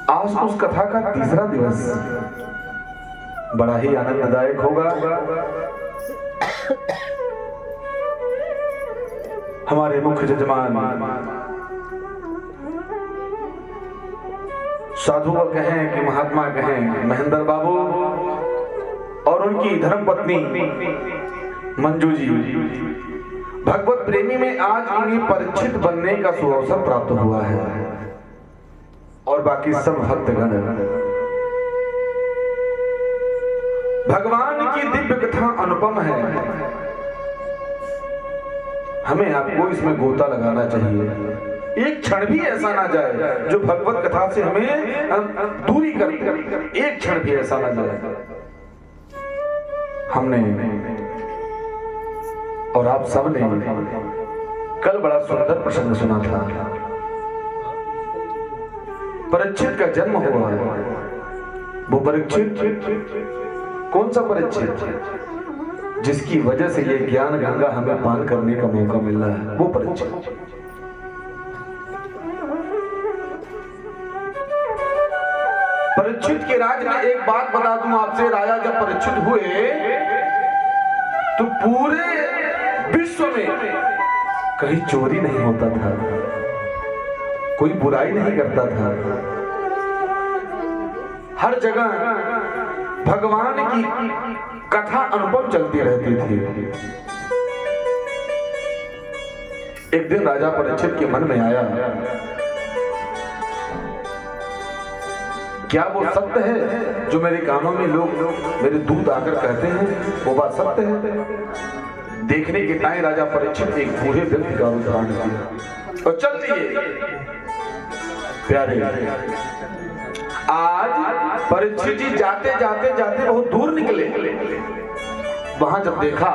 आज उस कथा का तीसरा दिवस बड़ा ही आनंददायक होगा। हमारे मुख्य जजमान साधु कहें कि महात्मा कहें, महेंद्र बाबू और उनकी धर्मपत्नी मंजू जी भगवत प्रेमी में आज इन्हें परिचित बनने का सुअवसर प्राप्त हुआ है और बाकी सब भक्तगण। भगवान की दिव्य कथा अनुपम है, हमें आपको इसमें गोता लगाना चाहिए। एक क्षण भी ऐसा ना जाए जो भगवत कथा से हमें दूरी कर, एक क्षण भी ऐसा ना जाए। हमने और आप सब ने कल बड़ा सुंदर प्रसंग सुना था। परीक्षित का जन्म हुआ है। वो परीक्षित कौन सा परीक्षित? जिसकी वजह से ये ज्ञान गंगा हमें पान करने का मौका मिल रहा है, वो परीक्षित। परीक्षित के राज में एक बात बता दूं आपसे, राजा जब परीक्षित हुए तो पूरे विश्व में कहीं चोरी नहीं होता था, कोई बुराई नहीं करता था। हर जगह भगवान की कथा अनुपम चलती रहती थी। एक दिन राजा परीक्षित के मन में आया, क्या वो सत्य है जो मेरे कानों में लोग मेरे दूत आकर कहते हैं, वो बात सत्य है? देखने के टाइम राजा परीक्षित एक बूढ़े व्यक्ति का उदाहरण किया और चल दिए। प्यारे, आज परीक्षित जी जाते जाते जाते बहुत दूर निकले। वहां जब देखा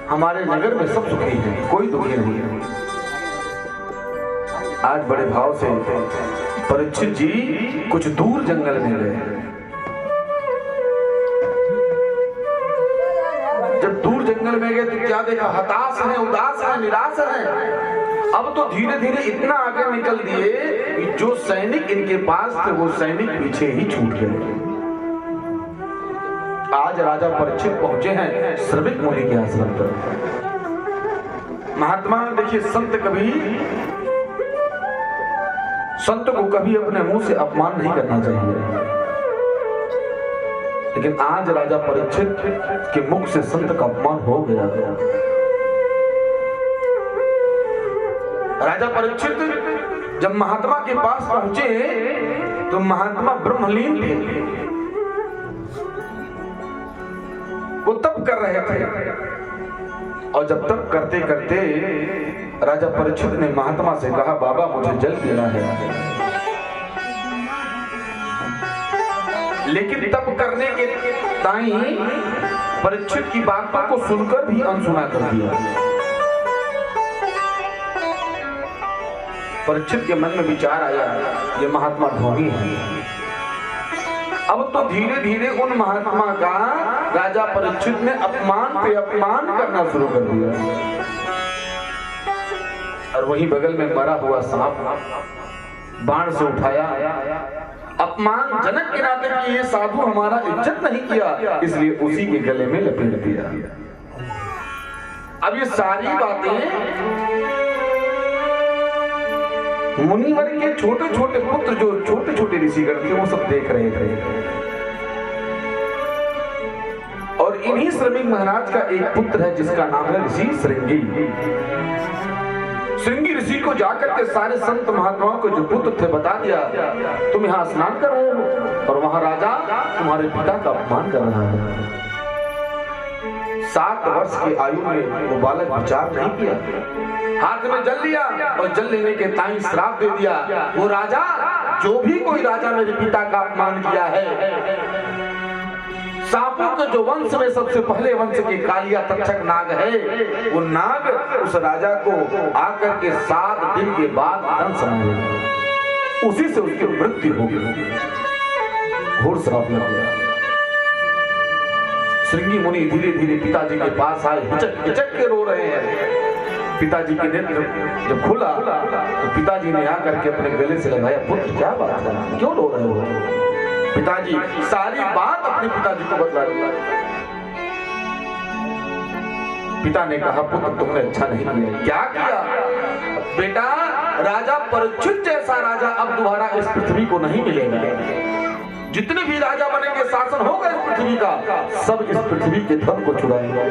हमारे नगर में सब सुखी हैं, कोई दुखी नहीं है। आज बड़े भाव से परीक्षित जी कुछ दूर जंगल में गए। जब दूर जंगल में गए तो क्या देखा? हताश है, उदास है, निराश है। अब तो धीरे धीरे इतना आगे निकल दिए कि जो सैनिक इनके पास थे वो सैनिक पीछे ही छूट गए। आज राजा परीक्षित पहुंचे हैं श्रमिक मुनि के आश्रम पर। महात्मा देखिए, संत को कभी अपने मुंह से अपमान नहीं करना चाहिए, लेकिन आज राजा परीक्षित के मुख से संत का अपमान हो गया। राजा परीक्षित जब महात्मा के पास पहुंचे तो महात्मा ब्रह्मलीन थे, वो तप कर रहे थे। और जब तप करते करते राजा परीक्षित ने महात्मा से कहा, बाबा मुझे जल पीना है। लेकिन तप करने के टाइम परीक्षित की बातों को सुनकर भी अनसुना कर दिया। परीक्षित के मन में विचार आया, ये महात्मा ढोंगी है। अब तो धीरे धीरे उन महात्मा का राजा परीक्षित ने अपमान पे अपमान करना शुरू कर दिया। और वहीं बगल में मरा हुआ सांप बाण से उठाया, अपमानजनक के नाते कि ये साधु हमारा इज्जत नहीं किया, इसलिए उसी के गले में लपेट दिया। अब ये सारी बातें मुनिवर के छोटे छोटे पुत्र, जो छोटे छोटे ऋषिगण थे, वो सब देख रहे थे। और इन्हीं श्रमिक महाराज का एक पुत्र है जिसका नाम है ऋषि श्रृंगी। श्रृंगी ऋषि को जाकर के सारे संत महात्माओं को जो पुत्र थे बता दिया, तुम यहाँ स्नान कर रहे हो और वहां राजा तुम्हारे पिता का अपमान कर रहा है। 7 वर्ष की आयु में वो बालक विचार नहीं किया, हाथ में जल लिया और जल लेने के टाइम श्राप दे दिया, वो राजा, जो भी कोई राजा मेरे पिता का अपमान किया है, सांपों के जो वंश में सबसे पहले वंश के कालिया तक्षक नाग है, वो नाग उस राजा को आकर के 7 दिन के बाद दंश मारेगा। उसी से उसकी मृत्यु हो गई। घोर श्राप लग गया। श्रृंगी मुनि धीरे धीरे पिताजी के पास आए, हिचक हिचक के रो रहे हैं। पिताजी के नेत्र जब खुला तो पिताजी ने आकर के अपने गले से लगाया। पुत्र क्या बात है, क्यों रो रहे हो? पिताजी सारी बात अपने पिताजी को बतला दी। पिता ने कहा पुत्र तुमने अच्छा नहीं किया। क्या किया बेटा? राजा परीक्षित जैसा राजा अब दोबारा इस पृथ्वी को नहीं मिलेगा। जितने भी राजा बनेंगे, शासन होगा इस पृथ्वी का, सब इस पृथ्वी के धन को चुराएंगे,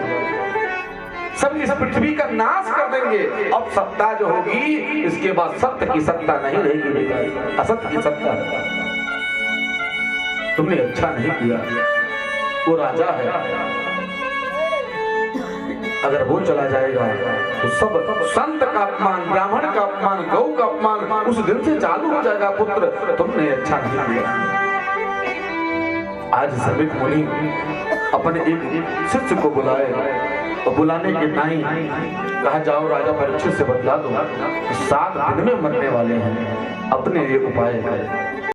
सब इस पृथ्वी का नाश कर देंगे। अब सत्ता जो होगी, इसके बाद सत्य की सत्ता नहीं रहेगी बेटा, असत्य की सत्ता। तुमने अच्छा नहीं किया। वो राजा है, अगर वो चला जाएगा तो सब संत का अपमान, ब्राह्मण का अपमान, गौ का अपमान उस दिन से चालू हो जाएगा। पुत्र तुमने अच्छा नहीं किया। आज समित मुनि अपने एक शिष्य को बुलाए और बुलाने के टाइम कहा जाओ राजा परीक्षित से बतला दो 7 दिन में मरने वाले हैं, अपने ये उपाय है।